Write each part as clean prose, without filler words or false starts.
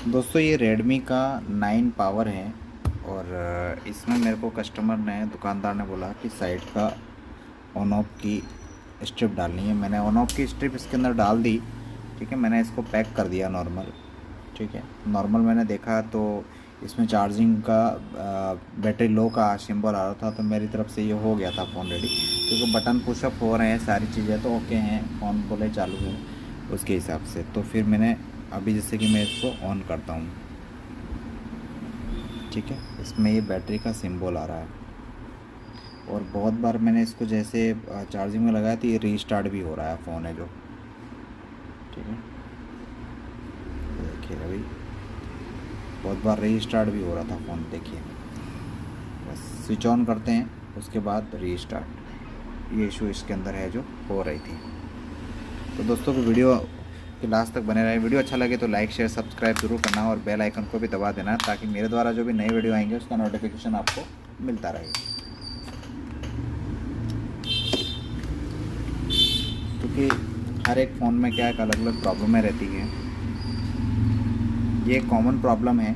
दोस्तों ये रेडमी का 9 पावर है और इसमें मेरे को कस्टमर ने दुकानदार ने बोला कि साइड का ऑन ऑफ की स्ट्रिप डालनी है। मैंने ऑन ऑफ की स्ट्रिप इसके अंदर डाल दी। ठीक है, मैंने इसको पैक कर दिया नॉर्मल। ठीक है, नॉर्मल मैंने देखा तो इसमें चार्जिंग का बैटरी लो का सिंबल आ रहा था, तो मेरी तरफ से ये हो गया था फ़ोन रेडी, क्योंकि बटन पुशअप हो रहे हैं, सारी चीज़ें तो ओके हैं, फ़ोन बोले चालू है उसके हिसाब से। तो फिर मैंने अभी जैसे कि मैं इसको ऑन करता हूँ, ठीक है, इसमें ये बैटरी का सिंबल आ रहा है और बहुत बार मैंने इसको जैसे चार्जिंग में लगाया तो ये रीस्टार्ट भी हो रहा है फ़ोन है जो। ठीक है, देखिए अभी बहुत बार रीस्टार्ट भी हो रहा था फ़ोन। देखिए बस स्विच ऑन करते हैं, उसके बाद रीस्टार्ट, ये इशू इसके अंदर है जो हो रही थी। तो दोस्तों को वीडियो के लास्ट तक बने रहे। वीडियो अच्छा लगे तो लाइक शेयर सब्सक्राइब जरूर करना और बेल आइकन को भी दबा देना, ताकि मेरे द्वारा जो भी नई वीडियो आएंगे उसका नोटिफिकेशन आपको मिलता रहे। क्योंकि हर एक फ़ोन में क्या एक अलग अलग प्रॉब्लमें रहती हैं। ये एक कॉमन प्रॉब्लम है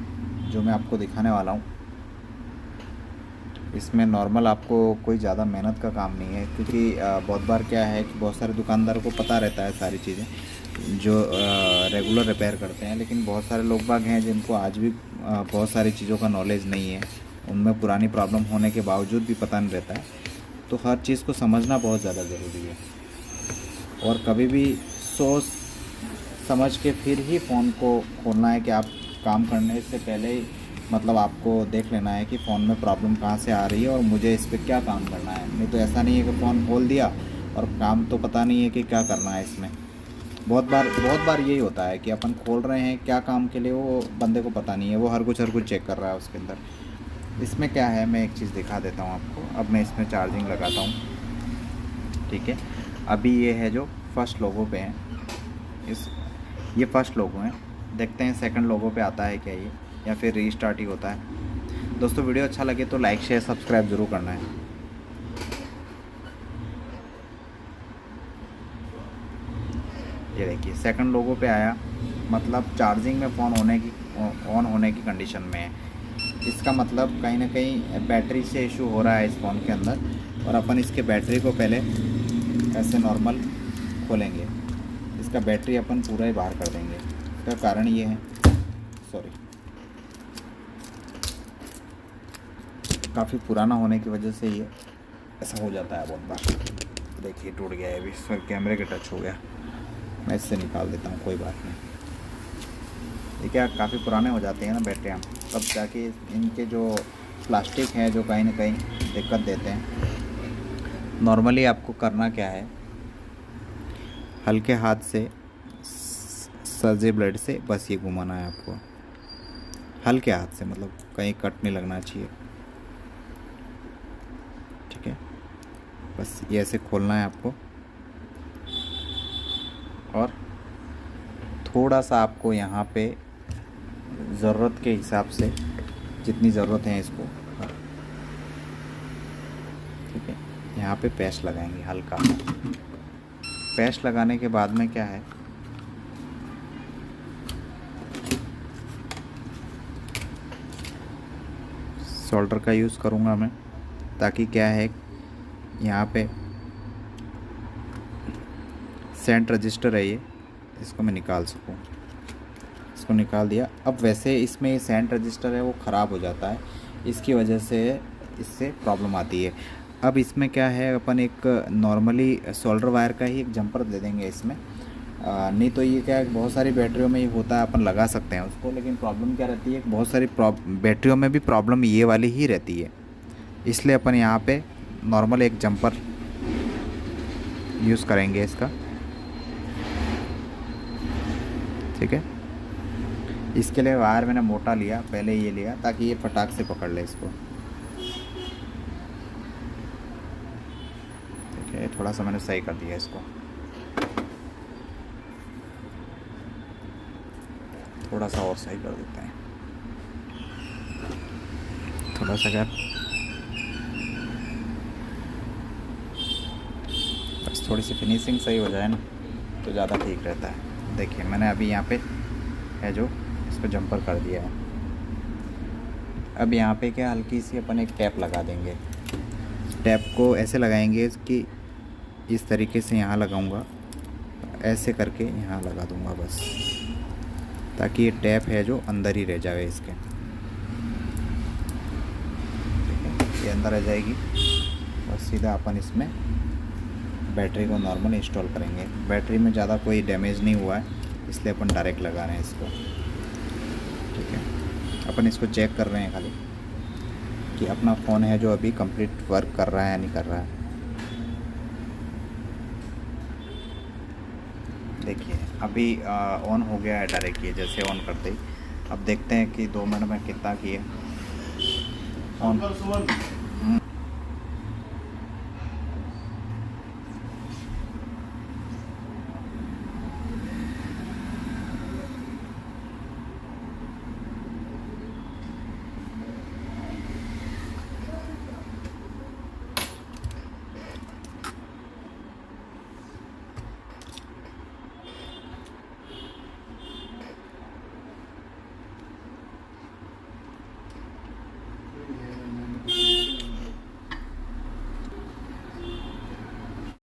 जो मैं आपको दिखाने वाला हूँ। इसमें नॉर्मल आपको कोई ज़्यादा मेहनत का काम नहीं है, क्योंकि बहुत बार क्या है कि बहुत सारे दुकानदारों को पता रहता है सारी चीज़ें जो रेगुलर रिपेयर करते हैं, लेकिन बहुत सारे लोग बाग हैं जिनको आज भी बहुत सारी चीज़ों का नॉलेज नहीं है, उनमें पुरानी प्रॉब्लम होने के बावजूद भी पता नहीं रहता है। तो हर चीज़ को समझना बहुत ज़्यादा ज़रूरी है और कभी भी सोच समझ के फिर ही फ़ोन को खोलना है कि आप काम करने से पहले ही मतलब आपको देख लेना है कि फ़ोन में प्रॉब्लम कहाँ से आ रही है और मुझे इस पर क्या काम करना है। नहीं तो ऐसा नहीं है कि फ़ोन खोल दिया और काम तो पता नहीं है कि क्या करना है इसमें। बहुत बार यही होता है कि अपन खोल रहे हैं क्या काम के लिए, वो बंदे को पता नहीं है, वो हर कुछ चेक कर रहा है उसके अंदर। इसमें क्या है, मैं एक चीज़ दिखा देता हूँ आपको। अब मैं इसमें चार्जिंग लगाता हूँ। ठीक है, अभी ये है जो फर्स्ट लोगो पे है, ये फर्स्ट लोगो है। देखते हैं सेकंड लोगो पे आता है क्या ये, या फिर रीस्टार्ट ही होता है। दोस्तों वीडियो अच्छा लगे तो लाइक शेयर सब्सक्राइब ज़रूर करना है। ये देखिए सेकंड लोगो पे आया, मतलब चार्जिंग में फ़ोन ऑन होने की कंडीशन में है। इसका मतलब कहीं ना कहीं बैटरी से इशू हो रहा है इस फ़ोन के अंदर, और अपन इसके बैटरी को पहले ऐसे नॉर्मल खोलेंगे। इसका बैटरी अपन पूरा ही बाहर कर देंगे। इसका कारण ये है, सॉरी, काफ़ी पुराना होने की वजह से ये ऐसा हो जाता है बहुत बार। देखिए टूट गया है, अभी सर कैमरे के टच हो गया। मैं इससे निकाल देता हूँ, कोई बात नहीं। ये क्या काफ़ी पुराने हो जाते हैं ना बैटरियाँ, तब जाके इनके जो प्लास्टिक हैं जो कहीं ना कहीं दिक्कत देते हैं। नॉर्मली आपको करना क्या है, हल्के हाथ से सजे ब्लेड से बस ये घुमाना है आपको, हल्के हाथ से, मतलब कहीं कट नहीं लगना चाहिए। ठीक है, बस ये ऐसे खोलना है आपको और थोड़ा सा आपको यहाँ पे ज़रूरत के हिसाब से जितनी ज़रूरत है इसको, ठीक है, यहाँ पे पेस्ट लगाएंगे हल्का। पेस्ट लगाने के बाद में क्या है, सोल्डर का यूज़ करूँगा मैं, ताकि क्या है यहाँ पे सेंट रजिस्टर है ये, इसको मैं निकाल सकूँ। इसको निकाल दिया। अब वैसे इसमें सेंट रजिस्टर है वो ख़राब हो जाता है, इसकी वजह से इससे प्रॉब्लम आती है। अब इसमें क्या है, अपन एक नॉर्मली सोल्डर वायर का ही एक जंपर दे देंगे इसमें। नहीं तो ये क्या है, बहुत सारी बैटरियों में ये होता है, अपन लगा सकते हैं उसको, लेकिन प्रॉब्लम क्या रहती है, बहुत सारी बैटरियों में भी प्रॉब्लम ये वाली ही रहती है। इसलिए अपन यहाँ पे नॉर्मल एक जंपर यूज़ करेंगे इसका। ठीक है, इसके लिए वायर मैंने मोटा लिया, पहले ये लिया ताकि ये फटाक से पकड़ ले इसको। ठीक है, थोड़ा सा मैंने सही कर दिया इसको, थोड़ा सा और सही कर देते हैं, थोड़ा सा गैप, बस थोड़ी सी फिनिशिंग सही हो जाए ना तो ज़्यादा ठीक रहता है। देखिए मैंने अभी यहाँ पे है जो इसको जंपर कर दिया है। अब यहाँ पे क्या हल्की सी अपन एक टैप लगा देंगे। टैप को ऐसे लगाएंगे कि इस तरीके से यहाँ लगाऊंगा, ऐसे करके यहाँ लगा दूंगा बस, ताकि ये टैप है जो अंदर ही रह जाए इसके। ठीक है, ये अंदर आ जाएगी और सीधा अपन इसमें बैटरी को नॉर्मल इंस्टॉल करेंगे। बैटरी में ज़्यादा कोई डैमेज नहीं हुआ है, इसलिए अपन डायरेक्ट लगा रहे हैं इसको। ठीक है, अपन इसको चेक कर रहे हैं खाली कि अपना फ़ोन है जो अभी कंप्लीट वर्क कर रहा है या नहीं कर रहा है। देखिए अभी ऑन हो गया है डायरेक्ट, ये जैसे ऑन करते ही। अब देखते हैं कि 2 मिनट में कितना किए ऑन।